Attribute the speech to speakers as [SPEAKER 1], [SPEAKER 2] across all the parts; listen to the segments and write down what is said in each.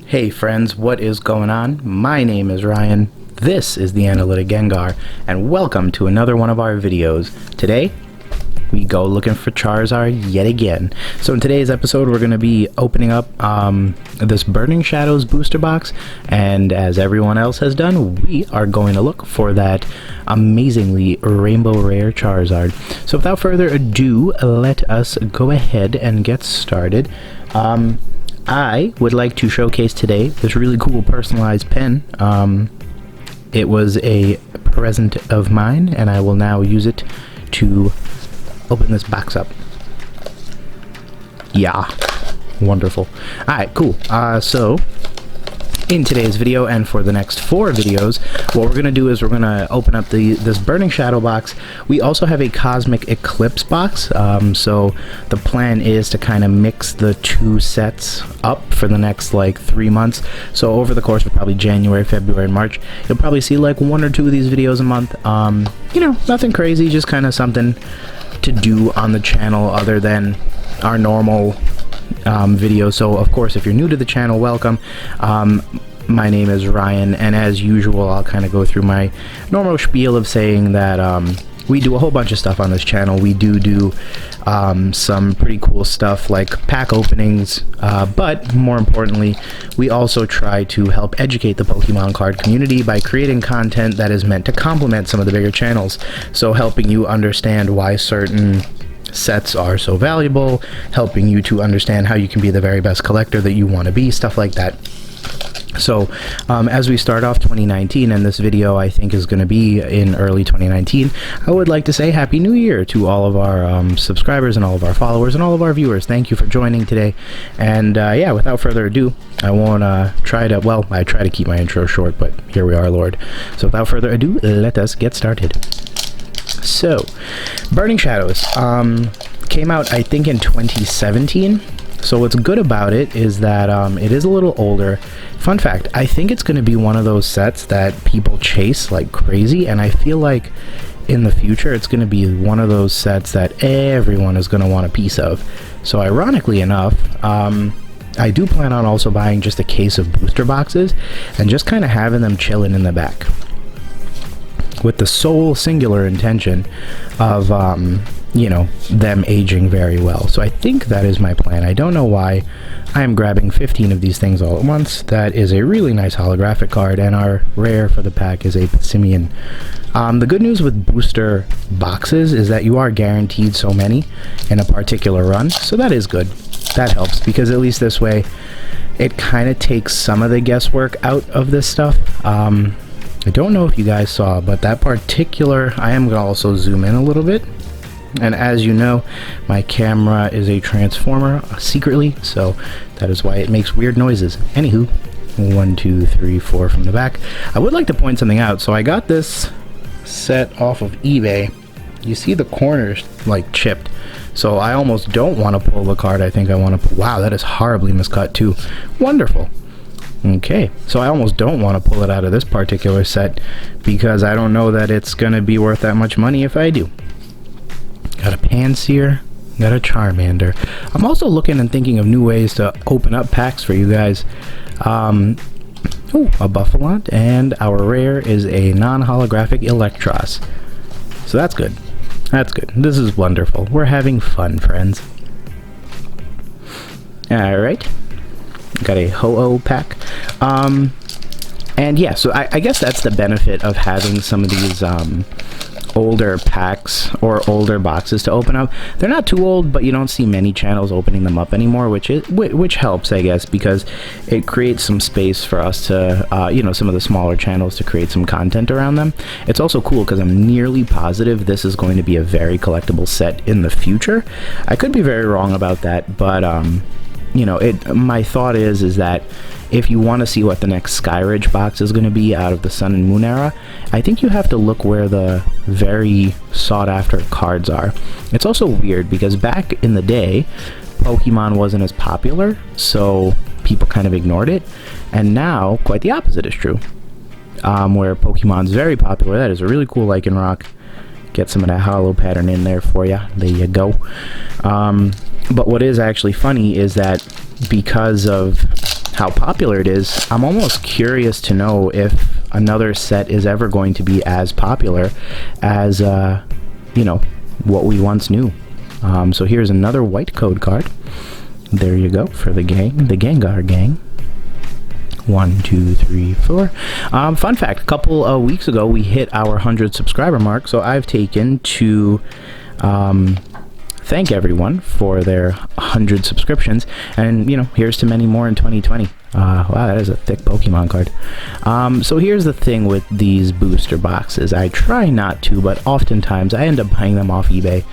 [SPEAKER 1] Hey friends, what is going on? My name is Ryan, this is the Analytic Gengar, and welcome to another one of our videos. Today, we go looking for Charizard yet again. So in today's episode, we're going to be opening up this Burning Shadows booster box, and as everyone else has done, we are going to look for that amazingly Rainbow Rare Charizard. So without further ado, let us go ahead and get started. I would like to showcase today this really cool personalized pen. It was a present of mine, and I will now use it to open this box up. Yeah, wonderful. Alright, cool. So in today's video and for the next 4 videos, what we're going to do is we're going to open up this Burning Shadow box. We also have a Cosmic Eclipse box, so the plan is to kind of mix the 2 sets up for the next like 3 months. So over the course of probably January, February, and March, you'll probably see like 1 or 2 of these videos a month. You know, nothing crazy, just kind of something to do on the channel other than our normal video. So of course, if you're new to the channel, welcome. My name is Ryan, and as usual, I'll kind of go through my normal spiel of saying that we do a whole bunch of stuff on this channel. We do some pretty cool stuff like pack openings, but more importantly, we also try to help educate the Pokemon card community by creating content that is meant to complement some of the bigger channels. So helping you understand why certain sets are so valuable, helping you to understand how you can be the very best collector that you want to be, stuff like that. So as we start off 2019, and this video I think is going to be in early 2019, I would like to say Happy New Year to all of our subscribers and all of our followers and all of our viewers. Thank you for joining today. And yeah, without further ado, I won't try to keep my intro short, but here we are, Lord. So without further ado, let us get started. So, Burning Shadows came out, I think, in 2017. So what's good about it is that it is a little older. Fun fact, I think it's going to be one of those sets that people chase like crazy, and I feel like in the future it's going to be one of those sets that everyone is going to want a piece of. So ironically enough, I do plan on also buying just a case of booster boxes and just kind of having them chilling in the back, with the sole singular intention of you know, them aging very well. So I think that is my plan. I don't know why I am grabbing 15 of these things all at once. That is a really nice holographic card, and our rare for the pack is a Simeon. The good news with booster boxes is that you are guaranteed so many in a particular run, so that is good. That helps, because at least this way it kind of takes some of the guesswork out of this stuff. I don't know if you guys saw, but that particular, I am going to also zoom in a little bit. And as you know, my camera is a transformer secretly, so that is why it makes weird noises. Anywho, 1, 2, 3, 4 from the back. I would like to point something out. So I got this set off of eBay. You see the corners like chipped. So I almost don't want to pull the card. I think I want to pull. Wow, that is horribly miscut too. Wonderful. Okay, so I almost don't want to pull it out of this particular set because I don't know that it's going to be worth that much money if I do. Got a Panseer, got a Charmander. I'm also looking and thinking of new ways to open up packs for you guys. Oh, a Buffalont, and our rare is a non-holographic Electros. So that's good. That's good. This is wonderful. We're having fun, friends. Alright. Got a Ho-Oh pack. And yeah, so I guess that's the benefit of having some of these older packs or older boxes to open up. They're not too old, but you don't see many channels opening them up anymore, which helps, I guess, because it creates some space for us to, you know, some of the smaller channels to create some content around them. It's also cool because I'm nearly positive this is going to be a very collectible set in the future. I could be very wrong about that, but you know, my thought is that if you want to see what the next Skyridge box is going to be out of the Sun and Moon era, I think you have to look where the very sought after cards are. It's also weird because back in the day, Pokemon wasn't as popular, so people kind of ignored it, and now quite the opposite is true. Where Pokemon's very popular. That is a really cool Lycanroc. Get some of that hollow pattern in there for you. There you go. But what is actually funny is that because of how popular it is, I'm almost curious to know if another set is ever going to be as popular as, you know, what we once knew. So here's another white code card. There you go for the gang, the Gengar gang. 1, 2, 3, 4. Fun fact, a couple of weeks ago we hit our 100 subscriber mark, so I've taken to thank everyone for their 100 subscriptions, and you know, here's to many more in 2020. Wow, that is a thick Pokemon card. So here's the thing with these booster boxes. I try not to, but oftentimes I end up buying them off eBay.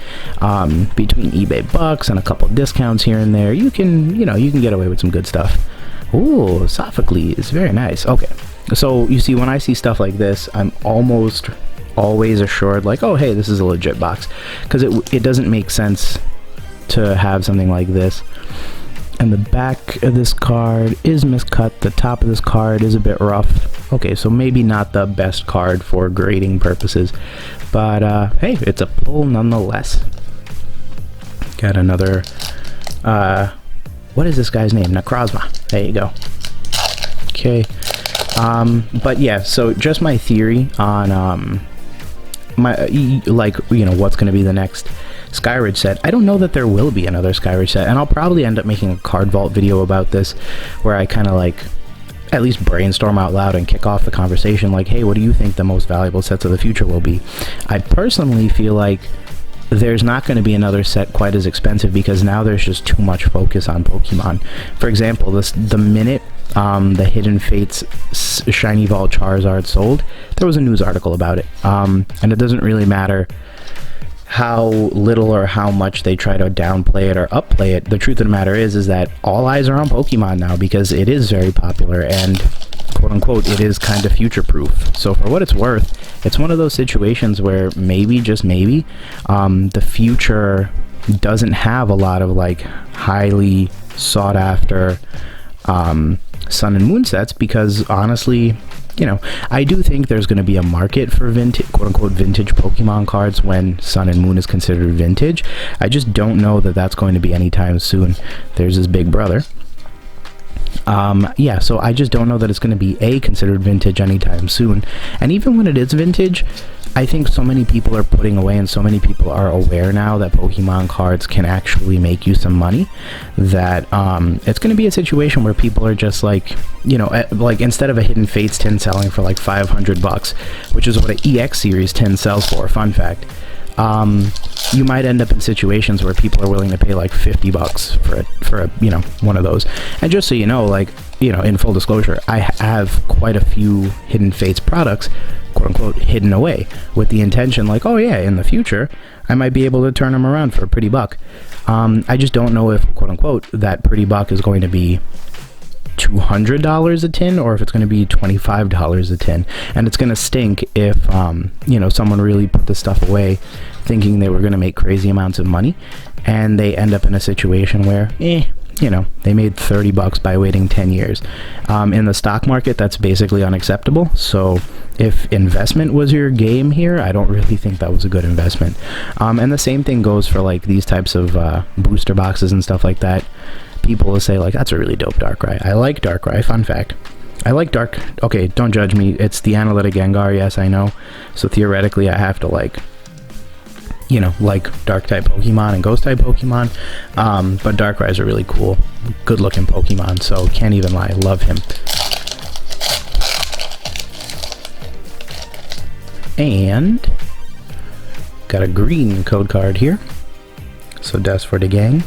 [SPEAKER 1] Between eBay bucks and a couple discounts here and there, you can get away with some good stuff. Ooh, Sophocles, very nice. Okay, so you see, when I see stuff like this, I'm almost always assured, like, oh hey, this is a legit box, because it doesn't make sense to have something like this. And the back of this card is miscut. The top of this card is a bit rough. Okay, so maybe not the best card for grading purposes, but hey, it's a pull nonetheless. Got another what is this guy's name? Necrozma. There you go. Okay. But yeah, so just my theory on what's going to be the next Skyridge set. I don't know that there will be another Skyridge set, and I'll probably end up making a card vault video about this, where I kind of like at least brainstorm out loud and kick off the conversation, like, hey, what do you think the most valuable sets of the future will be? I personally feel like there's not going to be another set quite as expensive, because now there's just too much focus on Pokemon. For example, the minute the Hidden Fates Shiny Vault Charizard sold, there was a news article about it, and it doesn't really matter how little or how much they try to downplay it or upplay it. The truth of the matter is that all eyes are on Pokemon now, because it is very popular and quote unquote it is kind of future proof. So for what it's worth, it's one of those situations where maybe, just maybe, the future doesn't have a lot of like highly sought after Sun and Moon sets, because honestly, you know, I do think there's going to be a market for vintage, quote-unquote vintage Pokemon cards when Sun and Moon is considered vintage. I just don't know that that's going to be anytime soon. There's his big brother. Yeah, so I just don't know that it's going to be considered vintage anytime soon. And even when it is vintage, I think so many people are putting away, and so many people are aware now that Pokemon cards can actually make you some money, that it's going to be a situation where people are just like, you know, like instead of a Hidden Fates tin selling for like $500, which is what an EX series tin sells for, fun fact, you might end up in situations where people are willing to pay like $50 for a you know, one of those. And just so you know, like, you know, in full disclosure, I have quite a few Hidden Fates products, quote unquote, hidden away, with the intention, like, oh yeah, in the future I might be able to turn them around for a pretty buck. I just don't know if, quote unquote, that pretty buck is going to be $200 a tin, or if it's going to be $25 a tin. And it's going to stink if you know, someone really put this stuff away thinking they were going to make crazy amounts of money, and they end up in a situation where you know, they made $30 by waiting 10 years. In the stock market, that's basically unacceptable. So if investment was your game here, I don't really think that was a good investment. And the same thing goes for like these types of booster boxes and stuff like that. People will say like, that's a really dope Darkrai. I like Darkrai, fun fact. I like okay, don't judge me, it's the analytic Gengar, yes, I know. So theoretically I have to like, you know, like dark type Pokemon and ghost type Pokemon, but Darkrai is a really cool, good looking Pokemon, so can't even lie, love him. And got a green code card here, so that's for the gang.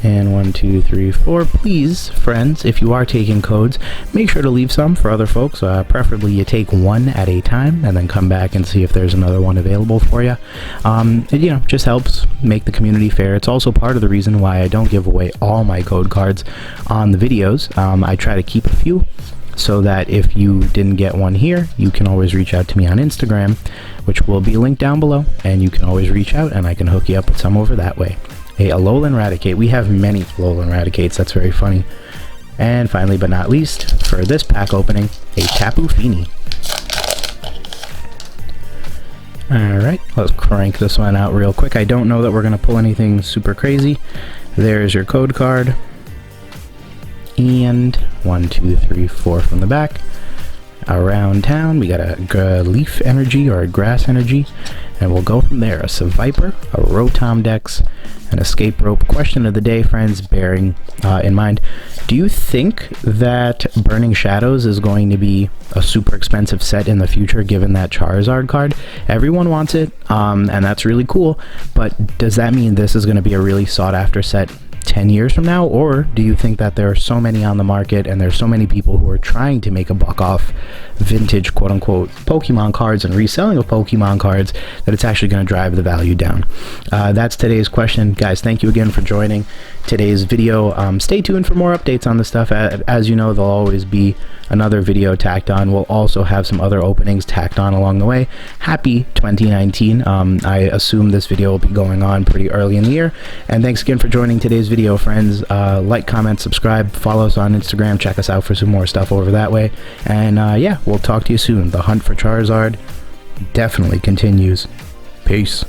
[SPEAKER 1] And 1, 2, 3, 4. Please, friends, if you are taking codes, make sure to leave some for other folks. Preferably you take one at a time and then come back and see if there's another one available for you. It, you know, just helps make the community fair. It's also part of the reason why I don't give away all my code cards on the videos. I try to keep a few, so that if you didn't get one here, you can always reach out to me on Instagram, which will be linked down below, and you can always reach out and I can hook you up with some over that way. A Alolan Raticate. We have many Alolan Raticates, that's very funny. And finally but not least, for this pack opening, a Tapu Fini. Alright, let's crank this one out real quick. I don't know that we're going to pull anything super crazy. There's your code card. And 1, 2, 3, 4 from the back. Around town, we got a leaf energy or a grass energy, and we'll go from there. A Viper, a Rotom Dex, an Escape Rope. Question of the day, friends, bearing in mind, do you think that Burning Shadows is going to be a super expensive set in the future, given that Charizard card? Everyone wants it, and that's really cool, but does that mean this is going to be a really sought after set 10 years from now? Or do you think that there are so many on the market and there's so many people who are trying to make a buck off vintage quote-unquote Pokemon cards and reselling of Pokemon cards that it's actually going to drive the value down? That's today's question. Guys, thank you again for joining today's video. Stay tuned for more updates on this stuff. As you know, there'll always be another video tacked on. We'll also have some other openings tacked on along the way. Happy 2019. I assume this video will be going on pretty early in the year. And thanks again for joining today's video, friends. Like, comment, subscribe, follow us on Instagram, check us out for some more stuff over that way. And yeah, we'll talk to you soon. The hunt for Charizard definitely continues. Peace.